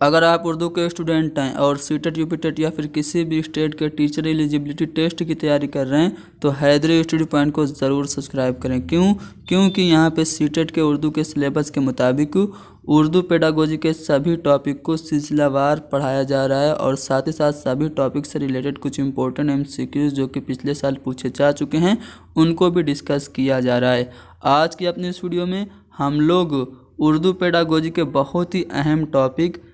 अगर आप उर्दू के स्टूडेंट हैं और सीटेट यूपीटेट या फिर किसी भी स्टेट के टीचर एलिजिबिलिटी टेस्ट की तैयारी कर रहे हैं तो हैदरी स्टडी पॉइंट को ज़रूर सब्सक्राइब करें। क्योंकि यहाँ पे सीटेट के उर्दू के सिलेबस के मुताबिक उर्दू पेडागोजी के सभी टॉपिक को सिलसिलावार पढ़ाया जा रहा है और साथ ही साथ सभी टॉपिक से रिलेटेड कुछ इंपॉर्टेंट एमसीक्यूज जो कि पिछले साल पूछे जा चुके हैं उनको भी डिस्कस किया जा रहा है। आज की अपनी इस वीडियो में हम लोग उर्दू पेडागोजी के बहुत ही अहम टॉपिक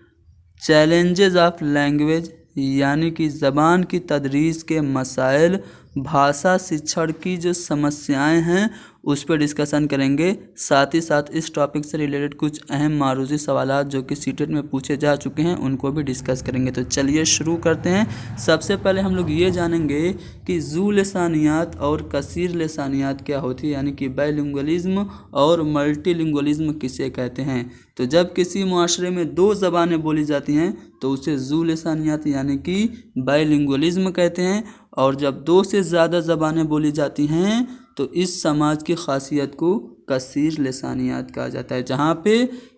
चैलेंजेस ऑफ लैंग्वेज यानी कि ज़बान की तदरीस के मसाइल, भाषा शिक्षण की जो समस्याएं हैं उस पर डिस्कशन करेंगे। साथ ही साथ इस टॉपिक से रिलेटेड कुछ अहम मारूजी सवालात जो कि सीटेट में पूछे जा चुके हैं उनको भी डिस्कस करेंगे। तो चलिए शुरू करते हैं। सबसे पहले हम लोग ये जानेंगे कि ज़ू लसानियात और कसीर लसानियात क्या होती है, यानी कि बाइलिंगुअलिज्म और मल्टीलिंगुअलिज्म किसे कहते हैं। तो जब किसी मुआशरे में दो ज़बानें बोली जाती हैं तो उसे ज़ू लसानियात यानी कि बाइलिंगुअलिज्म कहते हैं, और जब दो से ज़्यादा ज़बानें बोली जाती हैं तो इस समाज की खासियत को कसीर लसानियात कहा जाता है। जहाँ पे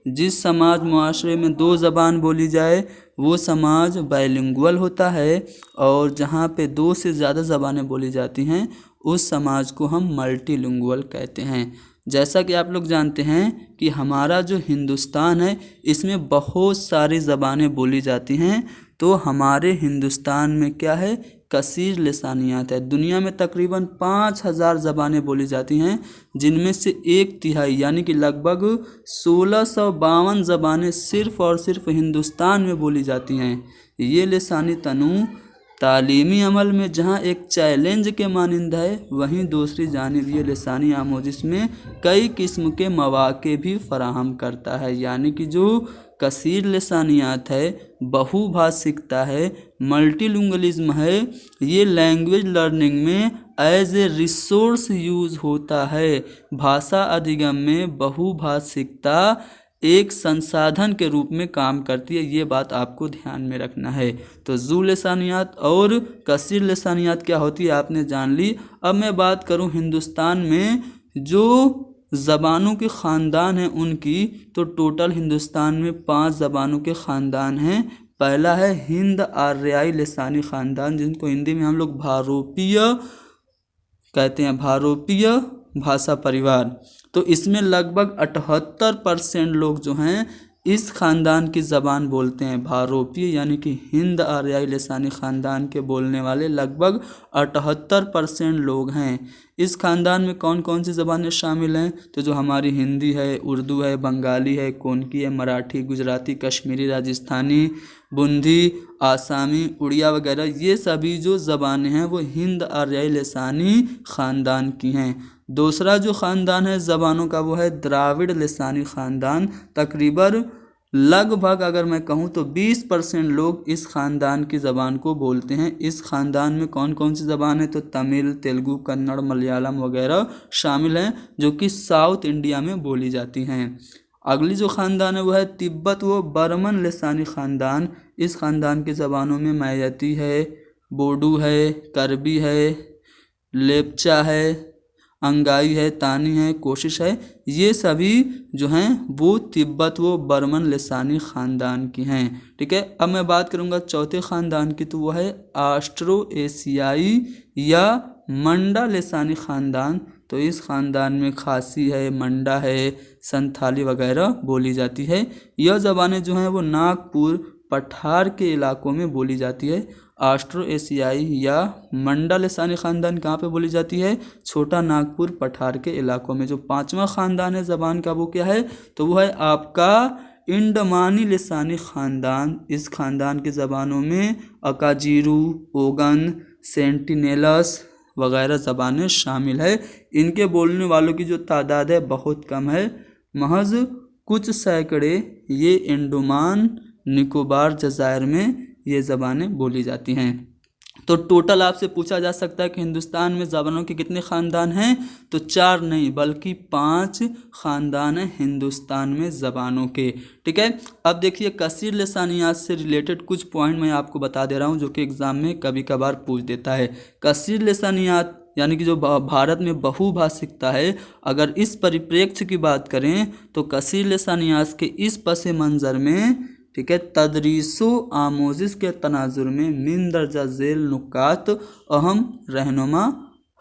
जिस समाज मुआशरे में दो ज़बान बोली जाए वो समाज बाइलिंगुअल होता है, और जहाँ पे दो से ज़्यादा ज़बानें बोली जाती हैं उस समाज को हम मल्टीलिंगुअल कहते हैं। जैसा कि आप लोग जानते हैं कि हमारा जो हिंदुस्तान है इसमें बहुत सारी ज़बानें बोली जाती हैं, तो हमारे हिंदुस्तान में क्या है, कसीर लसानियात है। दुनिया में तकरीबन 5000 ज़बानें बोली जाती हैं, जिनमें से 1/3 यानी कि लगभग 1652 ज़बानें सिर्फ़ और सिर्फ हिंदुस्तान में बोली जाती हैं। ये लसानी तनू तालीमी अमल में जहाँ एक चैलेंज के मानिंद है, वहीं दूसरी जानिब ये लसानी आमोजिश में कई किस्म के मौक़े भी फराहम करता है। यानी कि जो कसीर लसानियात है, बहुभाषिकता है, मल्टीलिंगुअलिज्म है, ये लैंग्वेज लर्निंग में एज ए रिसोर्स यूज़ होता है। भाषा अधिगम में बहुभाषिकता एक संसाधन के रूप में काम करती है, ये बात आपको ध्यान में रखना है। तो ज़ू लसानियात और कसीर लसानियात क्या होती है आपने जान ली। अब मैं बात करूं हिंदुस्तान में जो ज़बानों के ख़ानदान हैं उनकी, तो टोटल हिंदुस्तान में 5 ज़बानों के ख़ानदान हैं। पहला है हिंद आर्याई लसानी ख़ानदान, जिनको हिंदी में हम लोग भारोपीय कहते हैं, भारोपीय भाषा परिवार। तो इसमें लगभग 78% लोग जो हैं इस ख़ानदान की ज़बान बोलते हैं, भारोपीय यानी कि हिंद आर्याई लसानी ख़ानदान के बोलने वाले लगभग 78% लोग हैं। इस ख़ानदान में कौन कौन सी ज़बानें शामिल हैं, तो जो हमारी हिंदी है, उर्दू है, बंगाली है, कोंकणी है, मराठी, गुजराती, कश्मीरी, राजस्थानी, बुंदी, आसामी, उड़िया वगैरह, ये सभी जो ज़बानें हैं वो हिंद आर्याई लसानी ख़ानदान की हैं। दूसरा जो ख़ानदान है ज़बानों का वो है द्राविड़ लसानी ख़ानदान। तकरीबन लगभग अगर मैं कहूँ तो 20% लोग इस ख़ानदान की ज़बान को बोलते हैं। इस ख़ानदान में कौन कौन सी ज़बान है, तो तमिल, तेलुगु, कन्नड़, मलयालम वगैरह शामिल हैं, जो कि साउथ इंडिया में बोली जाती हैं। अगली जो ख़ानदान है वो है तिब्बत व बर्मन लसानी ख़ानदान। इस ख़ानदान की ज़बानों में मैयती है, बोडो है, करबी है, लेपचा है, अंगाई है, तानी है, कोशिश है, ये सभी जो हैं वो तिब्बत व बर्मन लसानी ख़ानदान की हैं। ठीक है। अब मैं बात करूँगा चौथे ख़ानदान की, तो वो है ऑस्ट्रो एशियाई या मंडा लसानी ख़ानदान। तो इस ख़ानदान में खासी है, मंडा है, संथाली वगैरह बोली जाती है। यह ज़बानें जो हैं वो नागपुर, पठार के इलाकों में बोली जाती है। ऑस्ट्रो एशियाई या मंडा लसानी ख़ानदान कहाँ पे बोली जाती है, छोटा नागपुर, पठार के इलाकों में। जो 5वां ख़ानदान है ज़बान का वो क्या है, तो वो है आपका इंडमानी लसानी ख़ानदान। इस ख़ानदान की ज़बानों में अकाजीरू, ओगन, सेंटिनेलस वगैरह ज़बानें शामिल है। इनके बोलने वालों की जो तादाद है बहुत कम है, महज कुछ सैकड़े ये अंडमान निकोबार जज़ायर में ये ज़बानें बोली जाती हैं। तो टोटल आपसे पूछा जा सकता है कि हिंदुस्तान में ज़बानों के कितने ख़ानदान हैं, तो 4 नहीं बल्कि 5 ख़ानदान हैं हिंदुस्तान में ज़बानों के। ठीक है। अब देखिए कसीर लसानियात से रिलेटेड कुछ पॉइंट मैं आपको बता दे रहा हूँ जो कि एग्ज़ाम में कभी कभार पूछ देता है। कसीर लसानियात यानी कि जो भारत में बहुभाषिकता है, अगर इस परिप्रेक्ष्य की बात करें तो कसीर लसानियात के इस पस मंज़र में, ठीक है। तदरीसो आमोजिश के तनाजुर में मिन दर्जा झेल नुकात अहम रहनुमा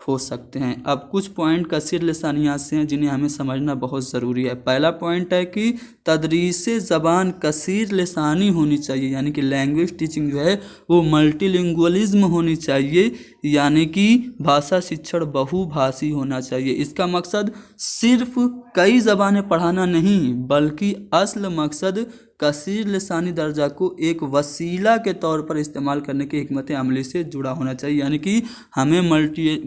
हो सकते हैं। अब कुछ पॉइंट कसीर लिसानियात से हैं जिन्हें हमें समझना बहुत ज़रूरी है। पहला पॉइंट है कि तदरीस ज़बान कसीर लिसानी होनी चाहिए, यानी कि लैंग्वेज टीचिंग जो है वो मल्टीलिंगुअलिज्म होनी चाहिए, यानी कि भाषा शिक्षण बहुभाषी होना चाहिए। इसका मकसद सिर्फ कई ज़बानें पढ़ाना नहीं, बल्कि असल मकसद कसीर लिसानी दर्जा को एक वसीला के तौर पर इस्तेमाल करने की हिकमत अमली से जुड़ा होना चाहिए, यानी कि हमें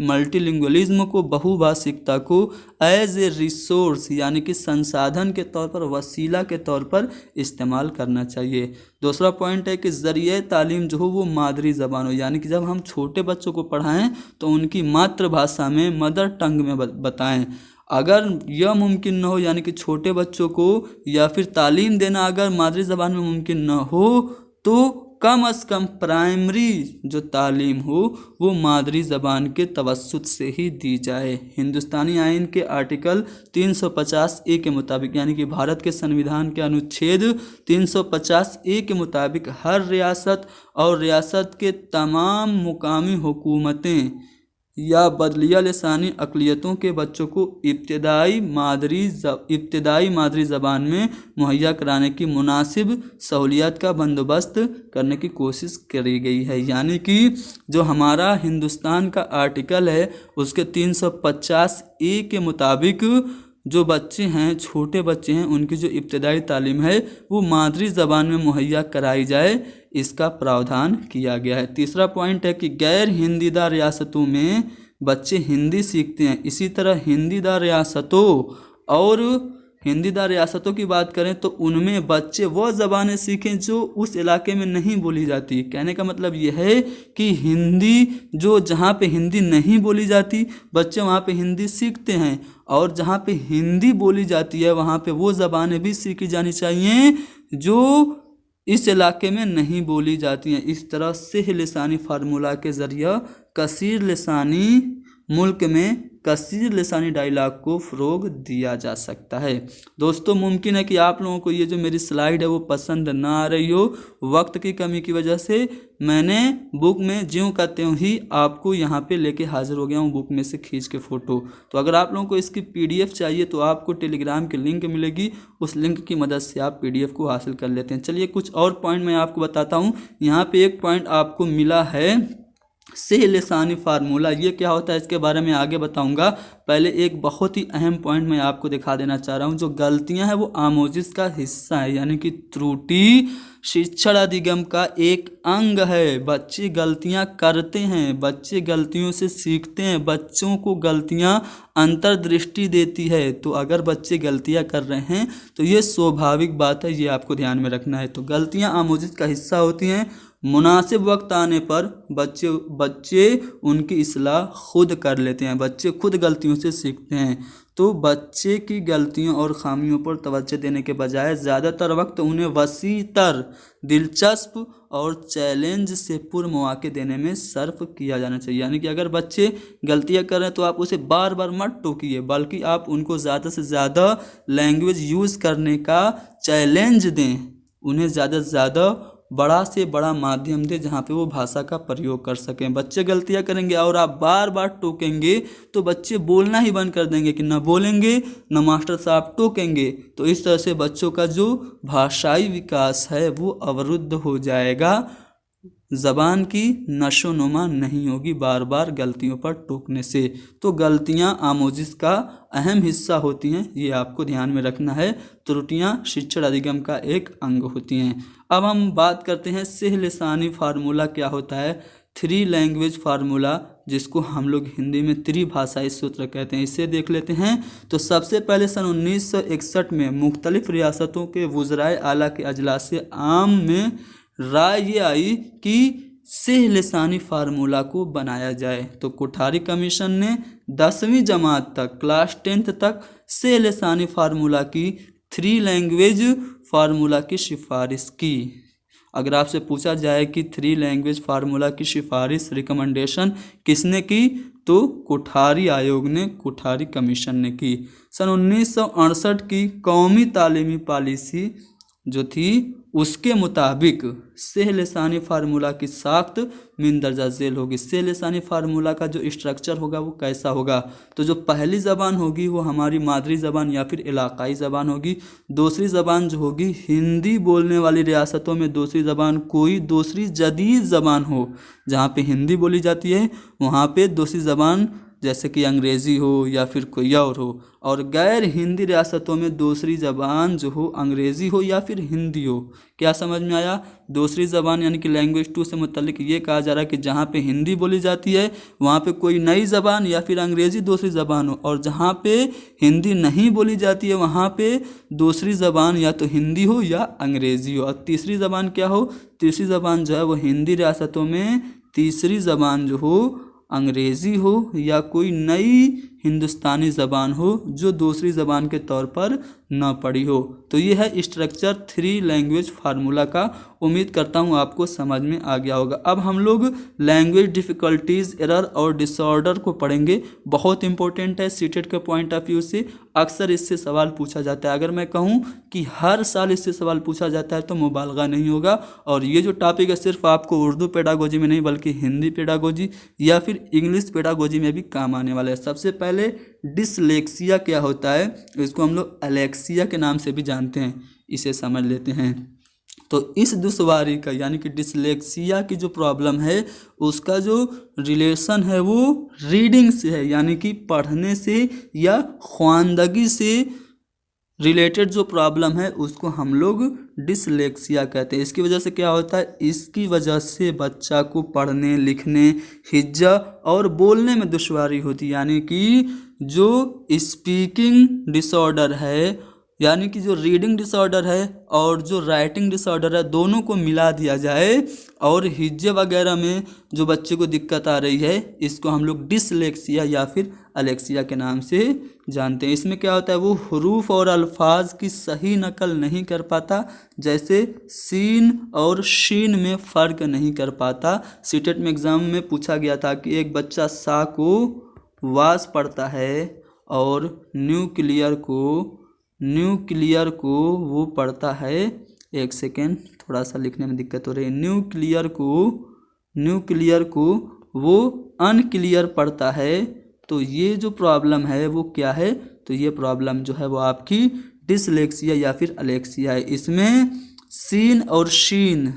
मल्टीलिंगुअलिज्म को, बहुभाषिकता को एज ए रिसोर्स यानी कि संसाधन के तौर पर, वसीला के तौर पर इस्तेमाल करना चाहिए। दूसरा पॉइंट है कि ज़रिए तालीम जो हो वो मादरी ज़बान हो, यानी कि जब हम छोटे बच्चों को पढ़ाएं तो उनकी मातृभाषा में, मदर टंग में बताएं। अगर यह मुमकिन न हो, यानी कि छोटे बच्चों को या फिर तालीम देना अगर मादरी ज़बान में मुमकिन न हो, तो कम अज़ कम प्राइमरी जो तालीम हो वो मादरी ज़बान के तवस्सुत से ही दी जाए। हिंदुस्तानी आइन के आर्टिकल 350A के मुताबिक, यानी कि भारत के संविधान के अनुच्छेद 350A के मुताबिक हर रियासत और रियासत के तमाम मुकामी हुकूमतें या बदलिया लिसानी अक़लियतों के बच्चों को इब्तिदाई मादरी ज़बान में मुहैया कराने की मुनासिब सहूलियत का बंदोबस्त करने की कोशिश करी गई है। यानी कि जो हमारा हिंदुस्तान का आर्टिकल है उसके 350A के मुताबिक जो बच्चे हैं, छोटे बच्चे हैं, उनकी जो इब्तिदाई तालीम है वो मादरी ज़बान में मुहैया कराई जाए, इसका प्रावधान किया गया है। तीसरा पॉइंट है कि गैर हिंदीदार रियासतों में बच्चे हिंदी सीखते हैं, इसी तरह हिंदीदार रियासतों की बात करें तो उनमें बच्चे वह ज़बानें सीखें जो उस इलाके में नहीं बोली जाती। कहने का मतलब यह है कि हिंदी जो जहाँ पे हिंदी नहीं बोली जाती बच्चे वहाँ पे हिंदी सीखते हैं, और जहाँ पे हिंदी बोली जाती है वहाँ पे वो ज़बानें भी सीखी जानी चाहिए जो इस इलाके में नहीं बोली जाती हैं। इस तरह से लिसानी फार्मूला के ज़रिए कसीर लिसानी मुल्क में कसीर लिसानी डायलॉग को फ़रोग दिया जा सकता है। दोस्तों, मुमकिन है कि आप लोगों को ये जो मेरी स्लाइड है वो पसंद ना आ रही हो, वक्त की कमी की वजह से मैंने बुक में ज्यों का त्यों ही आपको यहाँ पे लेके हाजिर हो गया हूँ, बुक में से खींच के फ़ोटो। तो अगर आप लोगों को इसकी PDF चाहिए तो आपको टेलीग्राम की लिंक मिलेगी, उस लिंक की मदद से आप PDF को हासिल कर लेते हैं। चलिए कुछ और पॉइंट मैं आपको बताता हूँ। यहाँ पे एक पॉइंट आपको मिला है सेह लिसानी फार्मूला। ये क्या होता है इसके बारे में आगे बताऊंगा। पहले एक बहुत ही अहम पॉइंट मैं आपको दिखा देना चाह रहा हूँ। जो गलतियां हैं वो आमोजिश का हिस्सा है, यानी कि त्रुटि शिक्षण अधिगम का एक अंग है। बच्चे गलतियां करते हैं, बच्चे गलतियों से सीखते हैं, बच्चों को गलतियां अंतर्दृष्टि देती है। तो अगर बच्चे गलतियां कर रहे हैं तो ये स्वाभाविक बात है, ये आपको ध्यान में रखना है। तो गलतियां आमोजिश का हिस्सा होती हैं। मुनासिब वक्त आने पर बच्चे उनकी इस्लाह खुद कर लेते हैं, बच्चे खुद गलतियों से सीखते हैं। तो बच्चे की गलतियों और खामियों पर तवज्जो देने के बजाय ज़्यादातर वक्त उन्हें वसीतर, दिलचस्प और चैलेंज से पूर्ण मौके देने में सर्फ किया जाना चाहिए। यानी कि अगर बच्चे गलतियां कर रहे हैं तो आप उसे बार बार मत टोकिए, बल्कि आप उनको ज़्यादा से ज़्यादा लैंग्वेज यूज़ करने का चैलेंज दें, उन्हें ज़्यादा से ज़्यादा बड़ा से बड़ा माध्यम दे जहाँ पे वो भाषा का प्रयोग कर सकें। बच्चे गलतियाँ करेंगे और आप बार बार टोकेंगे तो बच्चे बोलना ही बंद कर देंगे, कि ना बोलेंगे ना मास्टर साहब टोकेंगे। तो इस तरह से बच्चों का जो भाषाई विकास है वो अवरुद्ध हो जाएगा, ज़बान की नशोनुमा नहीं होगी बार बार गलतियों पर टोकने से। तो गलतियाँ आमोजिश का अहम हिस्सा होती हैं, ये आपको ध्यान में रखना है। त्रुटियाँ शिक्षण अधिगम का एक अंग होती हैं। अब हम बात करते हैं सेह लिसानी फार्मूला क्या होता है। 3 लैंग्वेज फार्मूला, जिसको हम लोग हिंदी में त्रिभाषाई सूत्र कहते हैं, इसे देख लेते हैं। तो सबसे पहले सन 1961 में मुख्तलिफ रियासतों के वुज़राए आला के अजलास से आम में राय ये आई कि सेह लिसानी फार्मूला को बनाया जाए। तो कोठारी कमीशन ने 10वीं जमात तक, क्लास 10th तक सेह लिसानी फार्मूला की 3 लैंग्वेज फार्मूला की सिफारिश की। अगर आपसे पूछा जाए कि 3 लैंग्वेज फार्मूला की सिफारिश, रिकमेंडेशन किसने की, तो कोठारी आयोग ने, कोठारी कमीशन ने की। सन 1968 की कौमी तालीमी पॉलिसी जो थी उसके मुताबिक सेह लिसानी फार्मूला की साख्त मिन दर्जा झेल होगी। सेह लिसानी फार्मूला का जो स्ट्रक्चर होगा वो कैसा होगा, तो जो पहली ज़बान होगी वो हमारी मादरी ज़बान या फिर इलाकाई ज़बान होगी। दूसरी ज़बान जो होगी हिंदी बोलने वाली रियासतों में दूसरी ज़बान कोई दूसरी जदीद ज़बान हो, जहाँ पे हिंदी बोली जाती है वहाँ पे दूसरी ज़बान जैसे कि अंग्रेज़ी हो या फिर कोई और हो, और गैर हिंदी रियासतों में दूसरी ज़बान जो हो अंग्रेज़ी हो या फिर हिंदी हो। क्या समझ में आया? दूसरी ज़बान यानी कि लैंग्वेज 2 से मुतल्लिक ये कहा जा रहा है कि जहाँ पे हिंदी बोली जाती है वहाँ पे कोई नई ज़बान या फिर अंग्रेज़ी दूसरी ज़बान हो, और जहाँ पे हिंदी नहीं बोली जाती है वहाँ पे दूसरी ज़बान या तो हिंदी हो या अंग्रेज़ी हो। और तीसरी ज़बान क्या हो? तीसरी ज़बान जो है वो हिंदी रियासतों में तीसरी ज़बान जो हो अंग्रेज़ी हो या कोई नई हिंदुस्तानी ज़बान हो जो दूसरी ज़बान के तौर पर न पड़ी हो। तो ये है स्ट्रक्चर 3 लैंग्वेज फार्मूला का। उम्मीद करता हूँ आपको समझ में आ गया होगा। अब हम लोग लैंग्वेज डिफ़िकल्टीज़, एरर और डिसऑर्डर को पढ़ेंगे। बहुत इंपॉर्टेंट है सीटेट के पॉइंट ऑफ व्यू से, अक्सर इससे सवाल पूछा जाता है। अगर मैं कहूँ कि हर साल इससे सवाल पूछा जाता है तो मुबालगा नहीं होगा। और ये जो टॉपिक है सिर्फ आपको उर्दू पेडागोजी में नहीं बल्कि हिंदी पेडागोजी या फिर इंग्लिश पेडागोजी में भी काम आने वाला है। सबसे पहले डिसलेक्सिया क्या होता है, इसको हम लोग एलेक्सिया के नाम से भी जानते हैं, इसे समझ लेते हैं। तो इस दुश्वारी का यानी कि डिसलेक्सिया की जो प्रॉब्लम है उसका जो रिलेशन है वो रीडिंग से है, यानी कि पढ़ने से या ख्वानदगी से रिलेटेड जो प्रॉब्लम है उसको हम लोग डिसलेक्सिया कहते हैं। इसकी वजह से क्या होता है, इसकी वजह से बच्चा को पढ़ने लिखने हिज्जा और बोलने में दुश्वारी होती है। यानी कि जो स्पीकिंग डिसऑर्डर है यानी कि जो रीडिंग डिसऑर्डर है और जो राइटिंग डिसऑर्डर है दोनों को मिला दिया जाए और हिज्जे वगैरह में जो बच्चे को दिक्कत आ रही है इसको हम लोग डिसलेक्सिया या फिर अलेक्सिया के नाम से जानते हैं। इसमें क्या होता है, वो हुरूफ और अल्फाज की सही नकल नहीं कर पाता, जैसे सीन और शीन में फ़र्क नहीं कर पाता। सीटेट में एग्ज़ाम में पूछा गया था कि एक बच्चा सा को वास पढ़ता है और न्यूक्लियर को वो पढ़ता है, एक सेकेंड थोड़ा सा लिखने में दिक्कत हो रही है, न्यूक्लियर को वो अनक्लियर पढ़ता है। तो ये जो प्रॉब्लम है वो क्या है, तो ये प्रॉब्लम जो है वो आपकी डिसलेक्सिया या फिर अलेक्सिया है। इसमें सीन और शीन,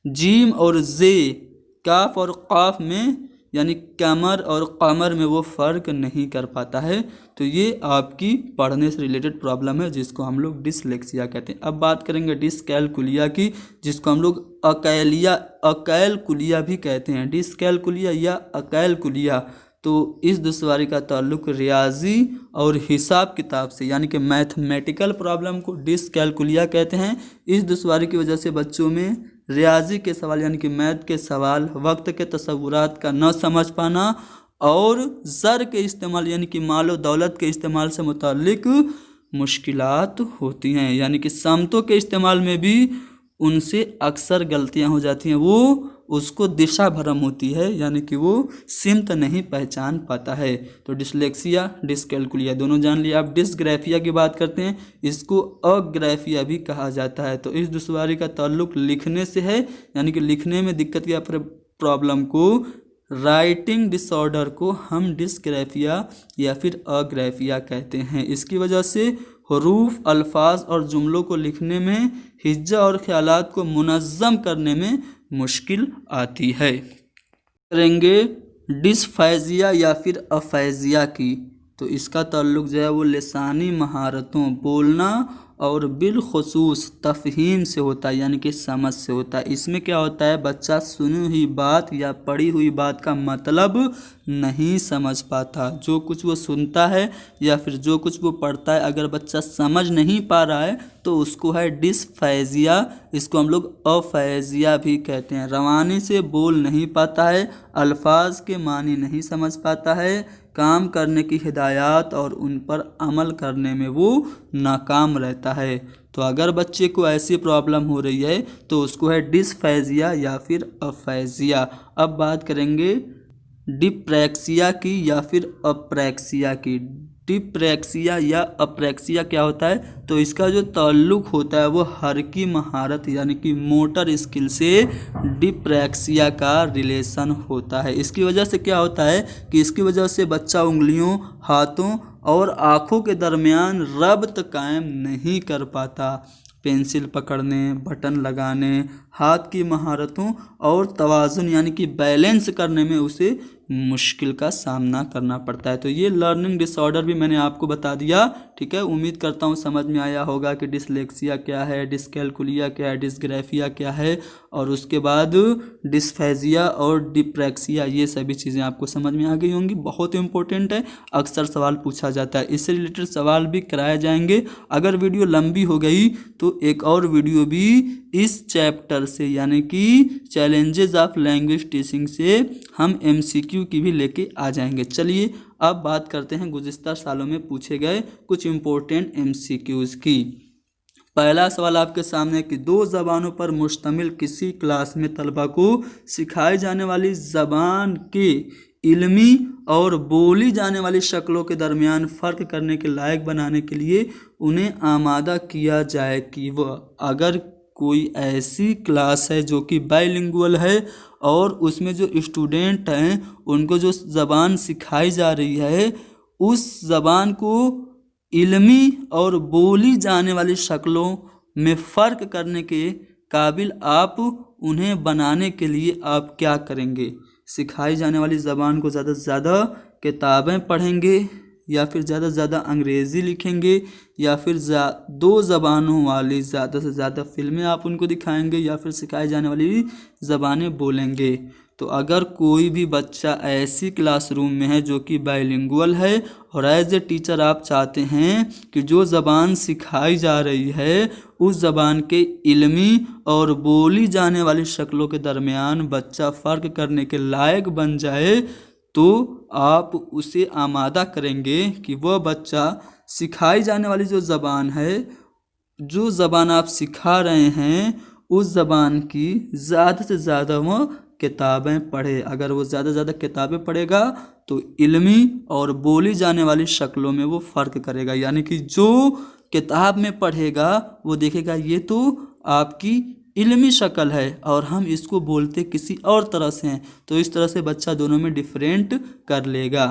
जीम और जे, काफ और काफ में यानी कमर और कमर में वो फ़र्क नहीं कर पाता है। तो ये आपकी पढ़ने से रिलेटेड प्रॉब्लम है जिसको हम लोग डिसलेक्सिया कहते हैं। अब बात करेंगे डिसकैलकुलिया की, जिसको हम लोग अकैलकुलिया भी कहते हैं, डिसकैलकुलिया या अकैलकुलिया। तो इस दुश्वारी का ताल्लुक रियाजी और हिसाब किताब से यानी कि मैथमेटिकल प्रॉब्लम को डिसकैलकुलिया कहते हैं। इस दुश्वारी की वजह से बच्चों में रियाजी के सवाल यानी कि मैथ के सवाल, वक्त के तसव्वुरात का न समझ पाना और ज़र के इस्तेमाल यानी कि माल और दौलत के इस्तेमाल से मुताल्लिक मुश्किलात होती हैं। यानी कि समतों के इस्तेमाल में भी उनसे अक्सर गलतियां हो जाती हैं, वो उसको दिशा भ्रम होती है यानी कि वो सिमत नहीं पहचान पाता है। तो डिसलेक्सिया डिसकैलकुलिया दोनों जान लिया। अब डिसग्राफिया की बात करते हैं, इसको अग्राफिया भी कहा जाता है। तो इस दुश्वारी का ताल्लुक लिखने से है यानी कि लिखने में दिक्कत या प्रॉब्लम को, राइटिंग डिसऑर्डर को हम डिसग्राफिया या फिर अग्राफिया कहते हैं। इसकी वजह से हरूफ, अल्फाज और जुमलों को लिखने में, हिज्जा और ख्यालात को मुनज़्ज़म करने में मुश्किल आती है। करेंगे डिस्फैजिया या फिर अफैजिया की, तो इसका ताल्लुक जो है वो लिसानी महारतों, बोलना और बिलखुसूस तफ़हीम से होता है यानी कि समझ से होता है। इसमें क्या होता है, बच्चा सुनी हुई बात या पढ़ी हुई बात का मतलब नहीं समझ पाता। जो कुछ वो सुनता है या फिर जो कुछ वो पढ़ता है अगर बच्चा समझ नहीं पा रहा है तो उसको है डिस्फैजिया। इसको हम लोग अफैजिया भी कहते हैं। रवानी से बोल नहीं पाता है, अल्फाज के मानी नहीं समझ पाता है, काम करने की हिदायत और उन पर अमल करने में वो नाकाम रहता है। तो अगर बच्चे को ऐसी प्रॉब्लम हो रही है तो उसको है डिस्फैजिया या फिर अफैजिया। अब बात करेंगे डिप्रैक्सिया की या फिर अप्रैक्सिया की। डिप्रेक्सिया या अप्रेक्सिया क्या होता है, तो इसका जो ताल्लुक होता है वो हरकी महारत यानी कि मोटर स्किल से डिप्रेक्सिया का रिलेशन होता है। इसकी वजह से क्या होता है कि इसकी वजह से बच्चा उंगलियों, हाथों और आँखों के दरमियान रब्त कायम नहीं कर पाता। पेंसिल पकड़ने, बटन लगाने, हाथ की महारतों और तवाज़ुन यानी कि बैलेंस करने में उसे मुश्किल का सामना करना पड़ता है। तो ये लर्निंग डिसऑर्डर भी मैंने आपको बता दिया, ठीक है। उम्मीद करता हूँ समझ में आया होगा कि डिसलेक्सिया क्या है, डिसकैलकुलिया क्या है, डिसग्राफिया क्या है, और उसके बाद डिस्फेजिया और डिप्रेक्सिया, ये सभी चीज़ें आपको समझ में आ गई होंगी। बहुत इंपॉर्टेंट है, अक्सर सवाल पूछा जाता है, इससे रिलेटेड सवाल भी कराए जाएंगे। अगर वीडियो लंबी हो गई तो एक और वीडियो भी इस चैप्टर से यानी कि चैलेंजेस ऑफ लैंग्वेज टीचिंग से हम MCQ की भी लेके आ जाएंगे। चलिए अब बात करते हैं गुज़िश्ता सालों में पूछे गए कुछ इम्पोर्टेंट MCQs की। पहला सवाल आपके सामने है कि 2 ज़बानों पर मुश्तमिल किसी क्लास में तलबा को सिखाई जाने वाली ज़बान के इल्मी और बोली जाने वाली शक्लों के दरमियान फ़र्क करने के लायक बनाने के लिए उन्हें आमादा किया जाए कि वह, अगर कोई ऐसी क्लास है जो कि बाइलिंगुअल है और उसमें जो स्टूडेंट हैं उनको जो ज़बान सिखाई जा रही है उस ज़बान को इल्मी और बोली जाने वाली शक्लों में फ़र्क करने के काबिल आप उन्हें बनाने के लिए आप क्या करेंगे? सिखाई जाने वाली ज़बान को ज़्यादा से ज़्यादा किताबें पढ़ेंगे या फिर ज़्यादा से ज़्यादा अंग्रेज़ी लिखेंगे या फिर 2 ज़बानों वाली ज़्यादा से ज़्यादा फिल्में आप उनको दिखाएंगे या फिर सिखाई जाने वाली ज़बानें बोलेंगे? तो अगर कोई भी बच्चा ऐसी क्लासरूम में है जो कि बाइलिंगुअल है और एज ए टीचर आप चाहते हैं कि जो ज़बान सिखाई जा रही है उस ज़बान के इल्मी और बोली जाने वाली शक्लों के दरमियान बच्चा फ़र्क करने के लायक बन जाए, तो आप उसे आमादा करेंगे कि वह बच्चा सिखाई जाने वाली जो ज़बान है, जो ज़बान आप सिखा रहे हैं उस ज़बान की ज़्यादा से ज़्यादा वह किताबें पढ़े। अगर वो ज़्यादा से ज़्यादा किताबें पढ़ेगा तो इल्मी और बोली जाने वाली शक्लों में वो फ़र्क करेगा, यानी कि जो किताब में पढ़ेगा वो देखेगा ये तो आपकी इल्मी शक्ल है और हम इसको बोलते किसी और तरह से हैं, तो इस तरह से बच्चा दोनों में डिफरेंट कर लेगा।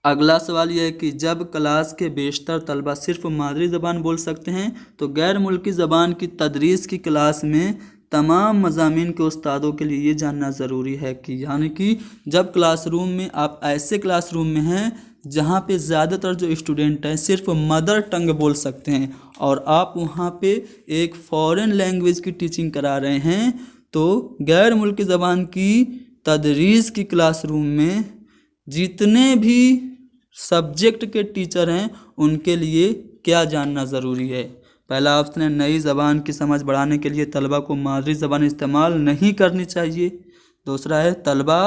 अगला सवाल यह है कि जब क्लास के बेशतर तलबा सिर्फ मादरी ज़बान बोल सकते हैं तो गैर मुल्की ज़बान की तदरीस की क्लास में तमाम मज़ामीन के उस्तादों के लिए ये जानना ज़रूरी है कि, यानी कि जब क्लासरूम में आप ऐसे क्लासरूम में हैं जहाँ पे ज़्यादातर जो स्टूडेंट हैं सिर्फ मदर टंग बोल सकते हैं और आप वहाँ पे एक फ़ॉरेन लैंग्वेज की टीचिंग करा रहे हैं, तो गैर मुल्की ज़बान की तदरीस की क्लासरूम में जितने भी सब्जेक्ट के टीचर हैं उनके लिए क्या जानना ज़रूरी है? पहला ऑप्शन है नई ज़बान की समझ बढ़ाने के लिए तलबा को मादरी ज़बान इस्तेमाल नहीं करनी चाहिए। दूसरा है तलबा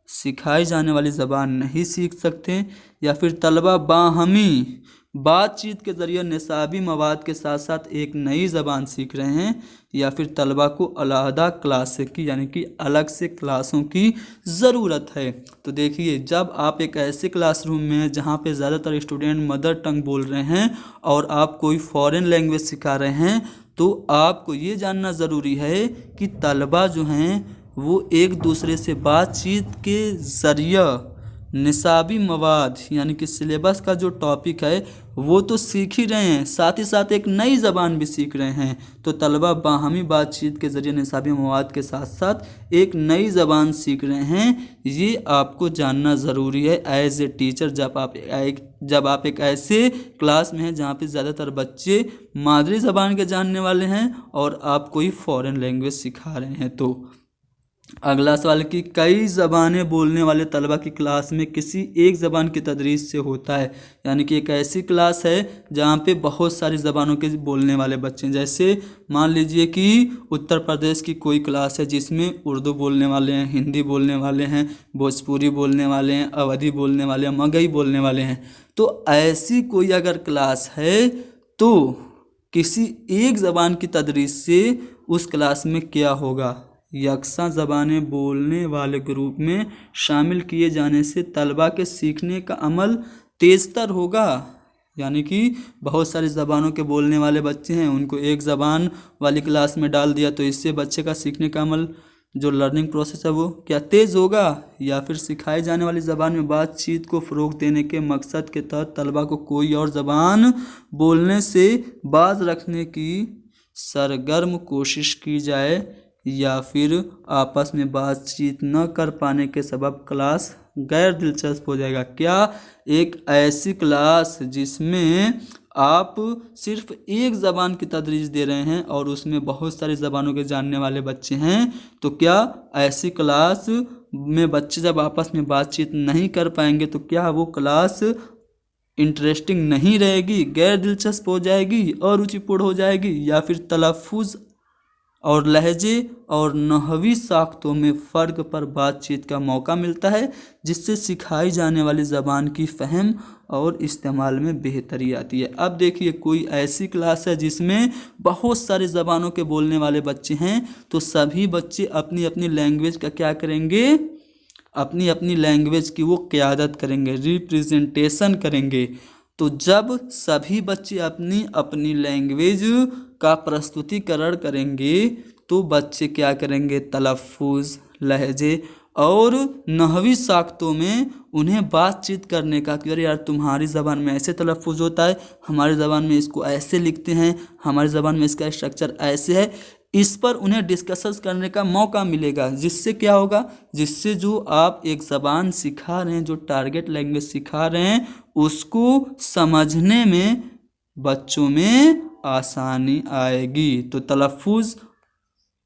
सिखाई जाने वाली ज़बान नहीं सीख सकते, या फिर तलबा बाहमी बातचीत के ज़रिए निसाबी मवाद के साथ साथ एक नई ज़बान सीख रहे हैं, या फिर तलबा को अलहदा क्लास की यानी कि अलग से क्लासों की ज़रूरत है। तो देखिए, जब आप एक ऐसे क्लासरूम में हैं जहाँ पे ज़्यादातर स्टूडेंट मदर टंग बोल रहे हैं और आप कोई फ़ॉरेन लैंग्वेज सिखा रहे हैं, तो आपको ये जानना ज़रूरी है कि तलबा जो हैं वो एक दूसरे से बातचीत के ज़रिए निसाबी मवाद यानी कि सिलेबस का जो टॉपिक है वो तो सीख ही रहे हैं, साथ ही साथ एक नई ज़बान भी सीख रहे हैं। तो तलबा बाहमी बातचीत के ज़रिए निसाबी मवाद के साथ साथ एक नई ज़बान सीख रहे हैं, ये आपको जानना ज़रूरी है एज ए टीचर। जब आप एक ऐसे क्लास में हैं जहाँ पे ज़्यादातर बच्चे मादरी ज़बान के जानने वाले हैं और आप कोई फ़ॉरेन लैंग्वेज सिखा रहे हैं। तो अगला सवाल कि कई ज़बानें बोलने वाले तलबा की क्लास में किसी एक ज़बान की तदरीस से होता है, यानी कि एक ऐसी क्लास है जहाँ पे बहुत सारी ज़बानों के बोलने वाले बच्चे हैं। जैसे मान लीजिए कि उत्तर प्रदेश की कोई क्लास है जिसमें उर्दू बोलने वाले हैं, हिंदी बोलने वाले हैं, भोजपुरी बोलने वाले हैं, अवधी बोलने वाले हैं, मगही बोलने वाले हैं। तो ऐसी कोई अगर क्लास है तो किसी एक ज़बान की तदरीस से उस क्लास में क्या होगा? यकसा ज़बानें बोलने वाले ग्रुप में शामिल किए जाने से तलबा के सीखने का अमल तेज़तर होगा, यानी कि बहुत सारी ज़बानों के बोलने वाले बच्चे हैं, उनको एक ज़बान वाली क्लास में डाल दिया तो इससे बच्चे का सीखने का अमल जो लर्निंग प्रोसेस है वो क्या तेज़ होगा, या फिर सिखाई जाने वाली ज़बान में बातचीत को फ़रोग़ देने के मकसद के तहत तलबा को कोई और ज़बान बोलने से बाज रखने की सरगर्म कोशिश की जाए, या फिर आपस में बातचीत न कर पाने के सबब क्लास गैर दिलचस्प हो जाएगा। क्या एक ऐसी क्लास जिसमें आप सिर्फ एक ज़बान की तदरीस दे रहे हैं और उसमें बहुत सारी ज़बानों के जानने वाले बच्चे हैं, तो क्या ऐसी क्लास में बच्चे जब आपस में बातचीत नहीं कर पाएंगे तो क्या वो क्लास इंटरेस्टिंग नहीं रहेगी, गैर दिलचस्प हो जाएगी और रुचिपूर्ण हो जाएगी, या फिर तलफ़ुज़ और लहजे और नहवी साख्तों में फ़र्क पर बातचीत का मौका मिलता है, जिससे सिखाई जाने वाली ज़बान की फ़हम और इस्तेमाल में बेहतरी आती है। अब देखिए, कोई ऐसी क्लास है जिसमें बहुत सारी ज़बानों के बोलने वाले बच्चे हैं, तो सभी बच्चे अपनी अपनी लैंग्वेज का क्या करेंगे, अपनी अपनी लैंग्वेज की वो क़यादत करेंगे, रिप्रेजेंटेशन करेंगे। तो जब सभी बच्चे अपनी अपनी लैंग्वेज का प्रस्तुतिकरण करेंगे तो बच्चे क्या करेंगे, तलफ़ुज़, लहजे और नहवी साख्तों में उन्हें बातचीत करने का कि अरे यार तुम्हारी ज़बान में ऐसे तलफ़ुज़ होता है, हमारी ज़बान में इसको ऐसे लिखते हैं, हमारी ज़बान में इसका स्ट्रक्चर ऐसे है, इस पर उन्हें डिस्कस करने का मौका मिलेगा। जिससे क्या होगा, जिससे जो आप एक ज़बान सिखा रहे हैं, जो टारगेट लैंग्वेज सिखा रहे हैं, उसको समझने में बच्चों में आसानी आएगी। तो तलफ़ुज़,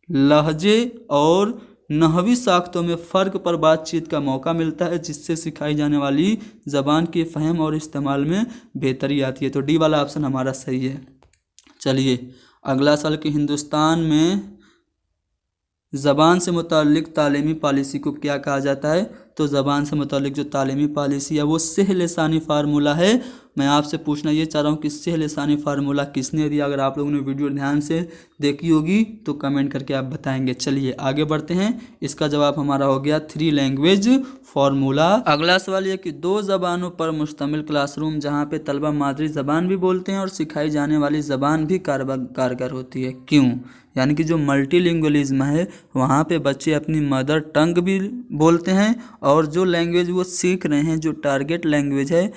लहजे और नहवी साख्तों में फ़र्क पर बातचीत का मौका मिलता है, जिससे सिखाई जाने वाली ज़बान की फ़हम और इस्तेमाल में बेहतरी आती है। तो डी वाला ऑप्शन हमारा सही है। चलिए अगला सवाल कि हिंदुस्तान में ज़बान से मुताल्लिक़ तालीमी पॉलिसी को क्या कहा जाता है। तो ज़बान से मुताल्लिक़ जो तालीमी पॉलिसी है वो सह लिसानी फार्मूला है। मैं आपसे पूछना ये चाह रहा हूँ कि सह लिसानी फार्मूला किसने दिया। अगर आप लोगों ने वीडियो ध्यान से देखी होगी तो कमेंट करके आप बताएंगे। चलिए आगे बढ़ते हैं। इसका जवाब हमारा हो गया 3 लैंग्वेज फार्मूला। अगला सवाल ये कि 2 ज़बानों पर मुश्तमिल क्लासरूम जहाँ पे तलबा मादरी ज़बान भी बोलते हैं और सिखाई जाने वाली ज़बान भी कारगर होती है, क्यों। यानी कि जो मल्टीलिंगुअलिज्म है वहाँ पे बच्चे अपनी मदर टंग भी बोलते हैं और जो लैंग्वेज वो सीख रहे हैं, जो टारगेट लैंग्वेज है,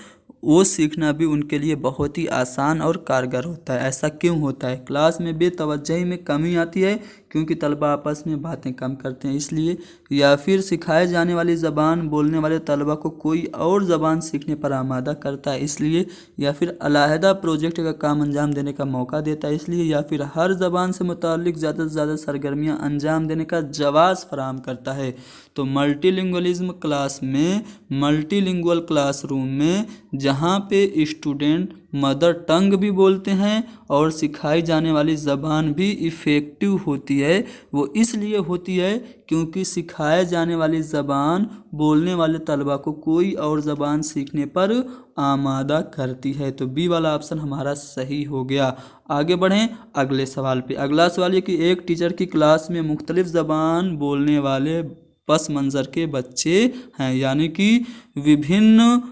वो सीखना भी उनके लिए बहुत ही आसान और कारगर होता है। ऐसा क्यों होता है। क्लास में बेतवज्जही में कमी आती है क्योंकि तलबा आपस में बातें कम करते हैं इसलिए, या फिर सिखाए जाने वाली ज़बान बोलने वाले तलबा को कोई और ज़बान सीखने पर आमादा करता है इसलिए, या फिर अलहदा प्रोजेक्ट का काम अंजाम देने का मौका देता है इसलिए, या फिर हर ज़बान से मुताल्लिक़ ज़्यादा से ज़्यादा सरगर्मियाँ अंजाम देने का जवाज़ फराहम करता है। तो मल्टीलिंगुअलिज्म क्लास में, मल्टीलिंगुअल क्लासरूम में जहाँ पे स्टूडेंट मदर टंग भी बोलते हैं और सिखाई जाने वाली ज़बान भी इफ़ेक्टिव होती है, वो इसलिए होती है क्योंकि सिखाए जाने वाली ज़बान बोलने वाले तलबा को कोई और ज़बान सीखने पर आमादा करती है। तो बी वाला ऑप्शन हमारा सही हो गया। आगे बढ़ें अगले सवाल पे। अगला सवाल ये कि एक टीचर की क्लास में मुख्तलिफ ज़बान बोलने वाले पस मंज़र के बच्चे हैं, यानी कि विभिन्न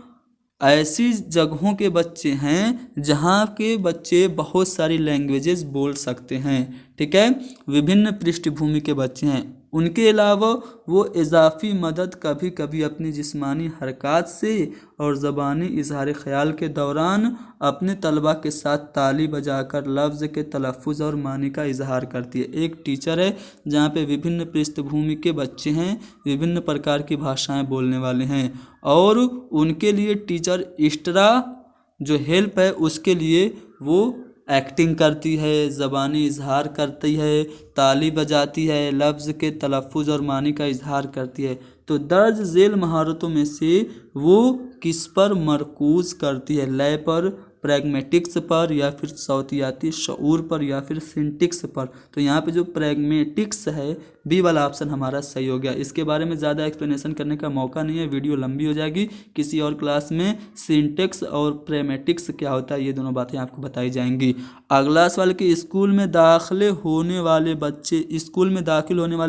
ऐसी जगहों के बच्चे हैं जहाँ के बच्चे बहुत सारी लैंग्वेजेस बोल सकते हैं, ठीक है। विभिन्न पृष्ठभूमि के बच्चे हैं, उनके अलावा वो इजाफ़ी मदद कभी कभी अपनी जिस्मानी हरकत से और ज़बानी इजहार ख़याल के दौरान अपने तलबा के साथ ताली बजाकर लफ्ज़ के तलफ़ुज़ और मानी का इजहार करती है। एक टीचर है जहाँ पे विभिन्न पृष्ठभूमि के बच्चे हैं, विभिन्न प्रकार की भाषाएं बोलने वाले हैं और उनके लिए टीचर एक्स्ट्रा जो हेल्प है उसके लिए वो एक्टिंग करती है, ज़बानी इजहार करती है, ताली बजाती है, लफ्ज़ के तलफ़ुज़ और मानी का इजहार करती है। तो दर्ज झेल महारतों में से वो किस पर मरकूज़ करती है, लय पर, प्रैग्मेटिक्स पर या फिर सौतियाती शऊर पर या फिर सिंटिक्स पर। तो यहाँ पे जो प्रैग्मेटिक्स है बी वाला ऑप्शन हमारा सही हो गया। इसके बारे में ज़्यादा एक्सप्लेनेशन करने का मौका नहीं है, वीडियो लंबी हो जाएगी। किसी और क्लास में सिंटेक्स और प्रैग्मेटिक्स क्या होता है ये दोनों बातें आपको बताई जाएंगी। अगला सवाल कि स्कूल में दाखिल होने वाले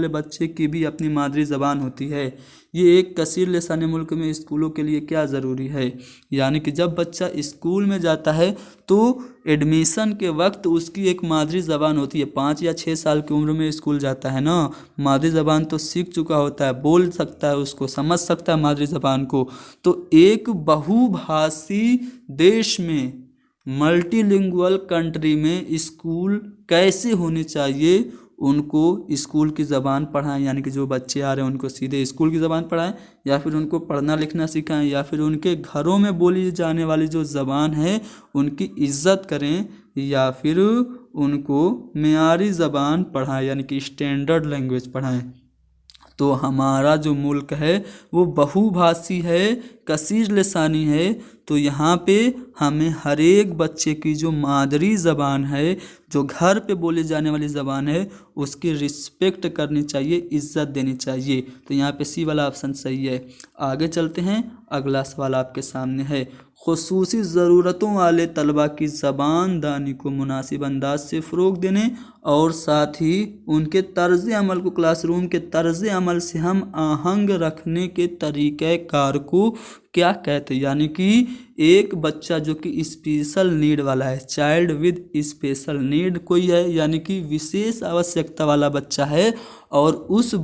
बच्चे की भी अपनी मादरी ज़बान होती है। ये एक कसीर लिसानी मुल्क में स्कूलों के लिए क्या ज़रूरी है, यानी कि जब बच्चा स्कूल में जाता है तो एडमिशन के वक्त उसकी एक मादरी ज़बान होती है। 5 या 6 साल की उम्र में स्कूल जाता है ना, मादरी ज़बान तो सीख चुका होता है, बोल सकता है, उसको समझ सकता है मादरी ज़बान को। तो एक बहुभाषी देश में, मल्टीलिंगुअल कंट्री में स्कूल कैसे होने चाहिए, उनको स्कूल की ज़बान पढ़ाएं, यानी कि जो बच्चे आ रहे हैं उनको सीधे स्कूल की ज़बान पढ़ाएं या फिर उनको पढ़ना लिखना सिखाएं या फिर उनके घरों में बोली जाने वाली जो ज़बान है उनकी इज्जत करें या फिर उनको मेयारी ज़बान पढ़ाएं, यानी कि स्टैंडर्ड लैंग्वेज पढ़ाएं। तो हमारा जो मुल्क है वो बहुभाषी है, कसीर लिसानी है। तो यहाँ पे हमें हर एक बच्चे की जो मादरी ज़बान है, जो घर पे बोली जाने वाली ज़बान है, उसकी रिस्पेक्ट करनी चाहिए, इज्जत देनी चाहिए। तो यहाँ पे सी वाला ऑप्शन सही है। आगे चलते हैं, अगला सवाल आपके सामने है, खुसूसी ज़रूरतों वाले तलबा की ज़बान दानी को मुनासिब अंदाज से फ़रोग़ देने और साथ ही उनके तर्ज़ अमल को क्लासरूम के तर्ज़ अमल से हम आहंग रखने के तरीक़ेकार को क्या कहते हैं। यानी कि एक बच्चा जो कि स्पेशल नीड वाला है, चाइल्ड विद स्पेशल नीड कोई है, यानी कि विशेष आवश्यकता वाला बच्चा है, और उस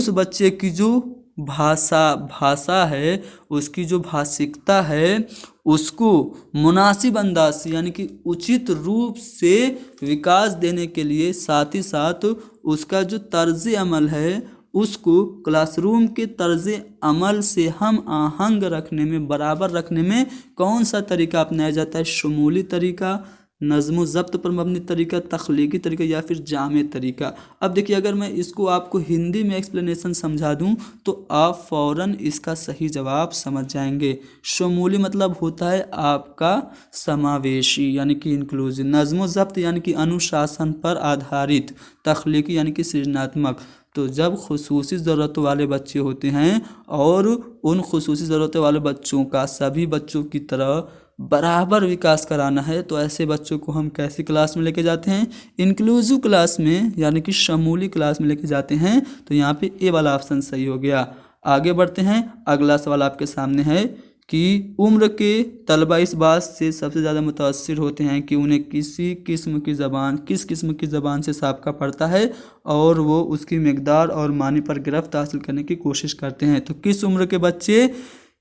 बच्चे की जो भाषा है, उसकी जो भाषिकता है, उसको मुनासिब अंदाज से यानी कि उचित रूप से विकास देने के लिए साथ ही साथ उसका जो तर्ज़ अमल है उसको क्लासरूम के तर्ज़ अमल से हम आहंग रखने में, बराबर रखने में कौन सा तरीका अपनाया जाता है। शमूली तरीका, नज़्म ज़ब्त पर मबनी तरीका, तख्लीकी तरीका या फिर जामे तरीका। अब देखिए, अगर मैं इसको आपको हिंदी में एक्सप्लेनेशन समझा दूं तो आप फ़ौरन इसका सही जवाब समझ जाएंगे। शमूली मतलब होता है आपका समावेशी यानी कि इंक्लूसिव, नज़्म ज़ब्त यानी कि अनुशासन पर आधारित, तख्लीकी यानी कि सृजनात्मक। तो जब खुसूसी ज़रूरतों वाले बच्चे होते हैं और उन खुसूसी ज़रूरतों वाले बच्चों का सभी बच्चों की तरह बराबर विकास कराना है, तो ऐसे बच्चों को हम कैसी क्लास में लेके जाते हैं, इंक्लूसिव क्लास में, यानी कि शमूली क्लास में लेके जाते हैं। तो यहाँ पे ए वाला ऑप्शन सही हो गया। आगे बढ़ते हैं, अगला सवाल आपके सामने है कि उम्र के तलबा इस बात से सबसे ज़्यादा मुतासिर होते हैं कि उन्हें किस किस्म की ज़बान से साबका पड़ता है और वो उसकी मिकदार और मानी पर गिरफ्त हासिल करने की कोशिश करते हैं। तो किस उम्र के बच्चे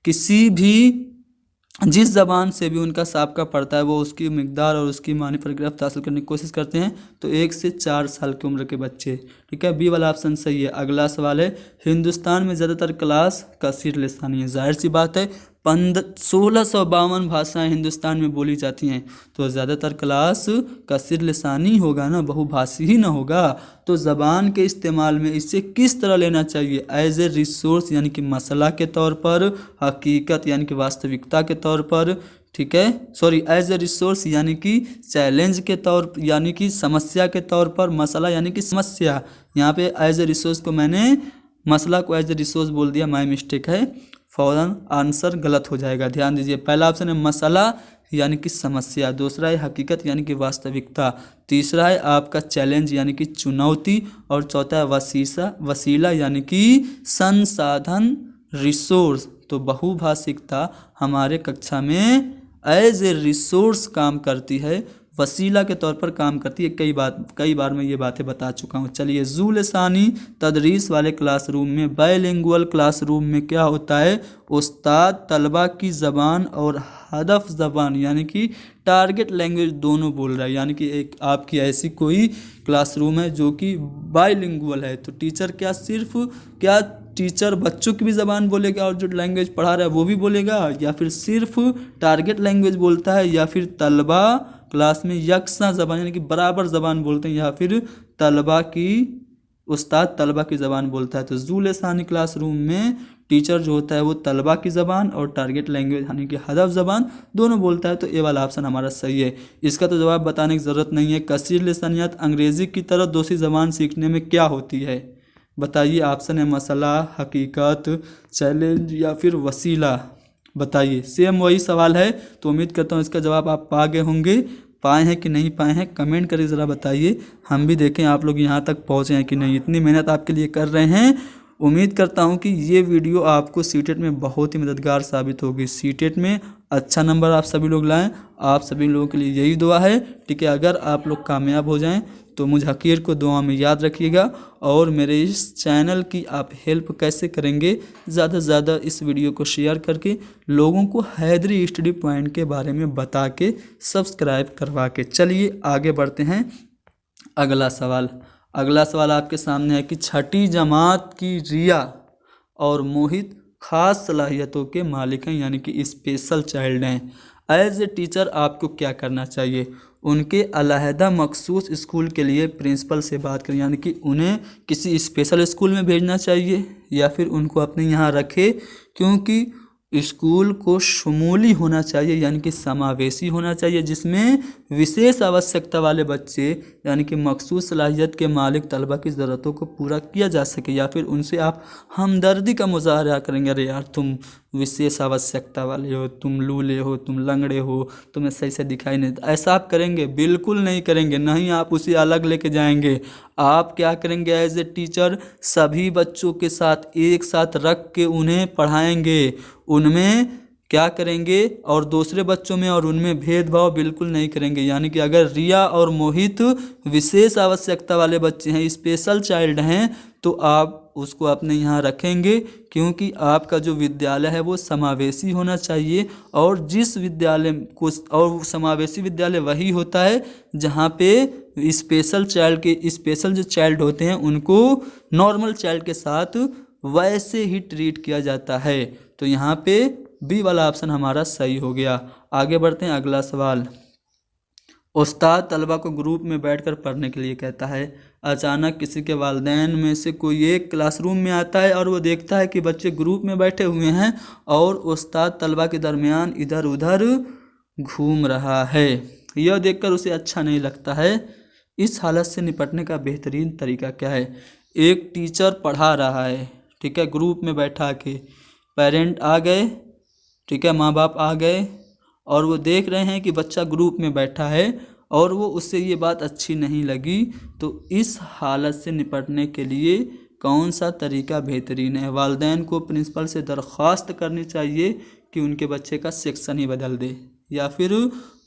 किसी भी जिस ज़बान से भी उनका साबका पड़ता है वो उसकी मिकदार और उसकी मानी पर गिरफ्त हासिल करने की कोशिश करते हैं। तो 1 से 4 साल की उम्र के बच्चे, ठीक है, बी वाला ऑप्शन सही है। अगला सवाल है, हिंदुस्तान में ज़्यादातर क्लास कसीर लिसानी है। जाहिर सी बात है 1652 भाषाएं हिंदुस्तान में बोली जाती हैं, तो ज़्यादातर क्लास कसीर लिसानी होगा ना, बहुभाषी ही ना होगा। तो ज़बान के इस्तेमाल में इसे किस तरह लेना चाहिए, एज ए रिसोर्स यानी कि मसला के तौर पर, हकीकत यानी कि वास्तविकता के तौर पर, ठीक है, सॉरी, एज ए रिसोर्स यानी कि चैलेंज के तौर, यानी कि समस्या के तौर पर, मसला यानी कि समस्या। यहाँ पे एज ए रिसोर्स को मैंने मसला को एज ए रिसोर्स बोल दिया, माय मिस्टेक है, फ़ौरन आंसर गलत हो जाएगा। ध्यान दीजिए, पहला ऑप्शन है मसला यानी कि समस्या, दूसरा है हकीकत यानी कि वास्तविकता, तीसरा है आपका चैलेंज यानी कि चुनौती, और चौथा है वसीला यानी कि संसाधन, रिसोर्स। तो बहुभाषिकता हमारे कक्षा में एज ए रिसोर्स काम करती है, वसीला के तौर पर काम करती है। कई बार मैं ये बातें बता चुका हूँ। चलिए, ज़ू लिसानी तदरीस वाले क्लासरूम में, बायलिंगुअल क्लासरूम में क्या होता है, उस्ताद तलबा की ज़बान और हदफ ज़बान यानी कि टारगेट लैंग्वेज दोनों बोल रहा है। यानी कि एक आपकी ऐसी कोई क्लासरूम है जो कि बायलिंगुअल है, तो टीचर बच्चों की भी ज़बान बोलेगा और जो लैंग्वेज पढ़ा रहा है वो भी बोलेगा, या फिर सिर्फ टारगेट लैंग्वेज बोलता है, या फिर तलबा क्लास में यकसा ज़बान यानी कि बराबर ज़बान बोलते हैं, या फिर उस्ताद तलबा की ज़बान बोलता है। तो ज़ू लिसानी क्लासरूम में टीचर जो होता है वो तलबा की ज़बान और टारगेट लैंग्वेज यानी कि हदफ ज़बान दोनों बोलता है, तो ए वाला ऑप्शन हमारा सही है। इसका तो जवाब बताने की ज़रूरत नहीं है। कसीर लिसानियत अंग्रेज़ी की तरह दूसरी ज़बान सीखने में क्या होती है, बताइए। ऑप्शन है मसला, हकीकत, चैलेंज या फिर वसीला। बताइए, सेम वही सवाल है, तो उम्मीद करता हूँ इसका जवाब आप पा गए होंगे। पाए हैं कि नहीं पाए हैं कमेंट करके ज़रा बताइए, हम भी देखें आप लोग यहाँ तक पहुँचे हैं कि नहीं। इतनी मेहनत आपके लिए कर रहे हैं, उम्मीद करता हूँ कि ये वीडियो आपको सीटेट में बहुत ही मददगार साबित होगी। सीटेट में अच्छा नंबर आप सभी लोग लाएं, आप सभी लोगों के लिए यही दुआ है, ठीक है। अगर आप लोग कामयाब हो जाएं तो मुझ हकीर को दुआ में याद रखिएगा। और मेरे इस चैनल की आप हेल्प कैसे करेंगे, ज़्यादा से ज़्यादा इस वीडियो को शेयर करके लोगों को हैदरी स्टडी पॉइंट के बारे में बता के सब्सक्राइब करवा के। चलिए आगे बढ़ते हैं। अगला सवाल आपके सामने है कि छठी जमात की रिया और मोहित खास सलाहियतों के मालिक हैं यानी कि स्पेशल चाइल्ड हैं। एज ए टीचर आपको क्या करना चाहिए, उनके अलहदा मखसूस स्कूल के लिए प्रिंसिपल से बात करें, यानी कि उन्हें किसी स्पेशल स्कूल में भेजना चाहिए या फिर उनको अपने यहाँ रखे, क्योंकि स्कूल को शमूली होना चाहिए यानी कि समावेशी होना चाहिए, जिसमें विशेष आवश्यकता वाले बच्चे यानी कि मखसूस सलाहियत के मालिक तलबा की ज़रूरतों को पूरा किया जा सके। या फिर उनसे आप हमदर्दी का मुजाहरा करेंगे, अरे यार तुम विशेष आवश्यकता वाले हो, तुम लूले हो, तुम लंगड़े हो, तुम्हें सही से दिखाई नहीं, ऐसा आप करेंगे? बिल्कुल नहीं करेंगे। नहीं, आप उसे अलग लेके जाएंगे। आप क्या करेंगे, एज ए टीचर सभी बच्चों के साथ एक साथ रख के उन्हें पढ़ाएंगे, उनमें क्या करेंगे और दूसरे बच्चों में और उनमें भेदभाव बिल्कुल नहीं करेंगे। यानी कि अगर रिया और मोहित विशेष आवश्यकता वाले बच्चे हैं, स्पेशल चाइल्ड हैं, तो आप उसको अपने यहाँ रखेंगे, क्योंकि आपका जो विद्यालय है वो समावेशी होना चाहिए। और जिस विद्यालय को, और समावेशी विद्यालय वही होता है जहाँ पे स्पेशल जो चाइल्ड होते हैं उनको नॉर्मल चाइल्ड के साथ वैसे ही ट्रीट किया जाता है। तो यहाँ पे बी वाला ऑप्शन हमारा सही हो गया। आगे बढ़ते हैं। अगला सवाल, उस्ताद तलबा को ग्रुप में बैठकर पढ़ने के लिए कहता है। अचानक किसी के वालिदैन में से कोई एक क्लासरूम में आता है और वो देखता है कि बच्चे ग्रुप में बैठे हुए हैं और उस्ताद तलबा के दरमियान इधर उधर घूम रहा है। यह देखकर उसे अच्छा नहीं लगता है। इस हालत से निपटने का बेहतरीन तरीका क्या है? एक टीचर पढ़ा रहा है, ठीक है, ग्रुप में बैठा के, पेरेंट आ गए, ठीक है, माँ बाप आ गए और वो देख रहे हैं कि बच्चा ग्रुप में बैठा है और वो उससे ये बात अच्छी नहीं लगी। तो इस हालत से निपटने के लिए कौन सा तरीका बेहतरीन है? वालिदैन को प्रिंसिपल से दरख्वास्त करनी चाहिए कि उनके बच्चे का सेक्शन ही बदल दे, या फिर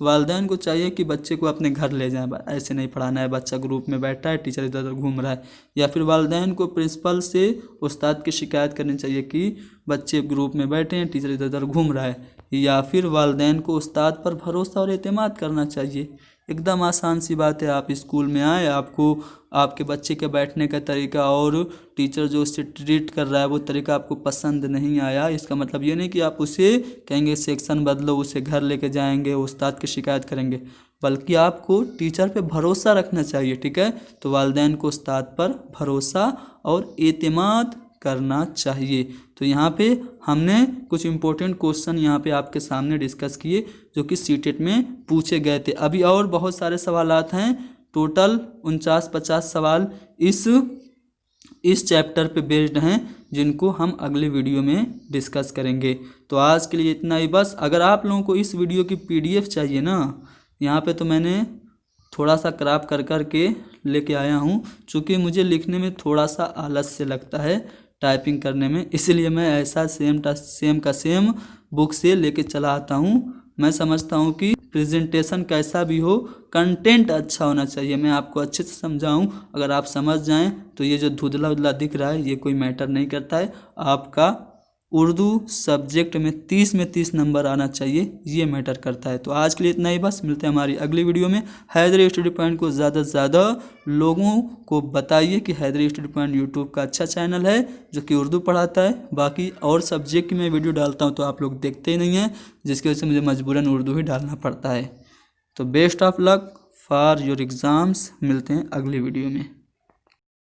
वालिदैन को चाहिए कि बच्चे को अपने घर ले जाएं, ऐसे नहीं पढ़ाना है, बच्चा ग्रुप में बैठा है, टीचर इधर उधर घूम रहा है। या फिर वालिदैन को प्रिंसिपल से उस्ताद की शिकायत करनी चाहिए कि बच्चे ग्रुप में बैठे हैं, टीचर इधर उधर घूम रहा है। या फिर वालिदैन को उस्ताद पर भरोसा और एतमाद करना चाहिए। एकदम आसान सी बात है। आप स्कूल में आए, आपको आपके बच्चे के बैठने का तरीका और टीचर जो उससे ट्रीट कर रहा है वो तरीका आपको पसंद नहीं आया, इसका मतलब ये नहीं कि आप उसे कहेंगे सेक्शन बदलो, उसे घर लेके जाएंगे, उस्ताद की शिकायत करेंगे, बल्कि आपको टीचर पे भरोसा रखना चाहिए, ठीक है। तो वालिदैन को उस्ताद पर भरोसा और एतमाद करना चाहिए। तो यहाँ पे हमने कुछ इम्पोर्टेंट क्वेश्चन यहाँ पे आपके सामने डिस्कस किए जो कि सीटेट में पूछे गए थे। अभी और बहुत सारे सवालात हैं, टोटल 49-50 सवाल इस चैप्टर पे बेस्ड हैं, जिनको हम अगले वीडियो में डिस्कस करेंगे। तो आज के लिए इतना ही बस। अगर आप लोगों को इस वीडियो की PDF चाहिए ना, यहाँ पे तो मैंने थोड़ा सा क्रॉप कर के लेके आया हूँ, चूँकि मुझे लिखने में थोड़ा सा आलस्य लगता है टाइपिंग करने में, इसलिए मैं ऐसा सेम का सेम बुक से लेके चला आता हूँ। मैं समझता हूँ कि प्रेजेंटेशन कैसा भी हो, कंटेंट अच्छा होना चाहिए। मैं आपको अच्छे से समझाऊँ, अगर आप समझ जाएं तो ये जो धुंधला उधला दिख रहा है ये कोई मैटर नहीं करता है। आपका उर्दू सब्जेक्ट में 30 में 30 नंबर आना चाहिए, ये मैटर करता है। तो आज के लिए इतना ही बस। मिलते हैं हमारी अगली वीडियो में। हैदरी स्टडी पॉइंट को ज़्यादा से ज़्यादा लोगों को बताइए कि हैदरी स्टडी पॉइंट यूट्यूब का अच्छा चैनल है जो कि उर्दू पढ़ाता है। बाकी और सब्जेक्ट की मैं वीडियो डालता हूँ तो आप लोग देखते ही नहीं हैं, जिसकी वजह से मुझे मजबूरन उर्दू ही डालना पड़ता है। तो best of luck for your exams. मिलते हैं अगली वीडियो में।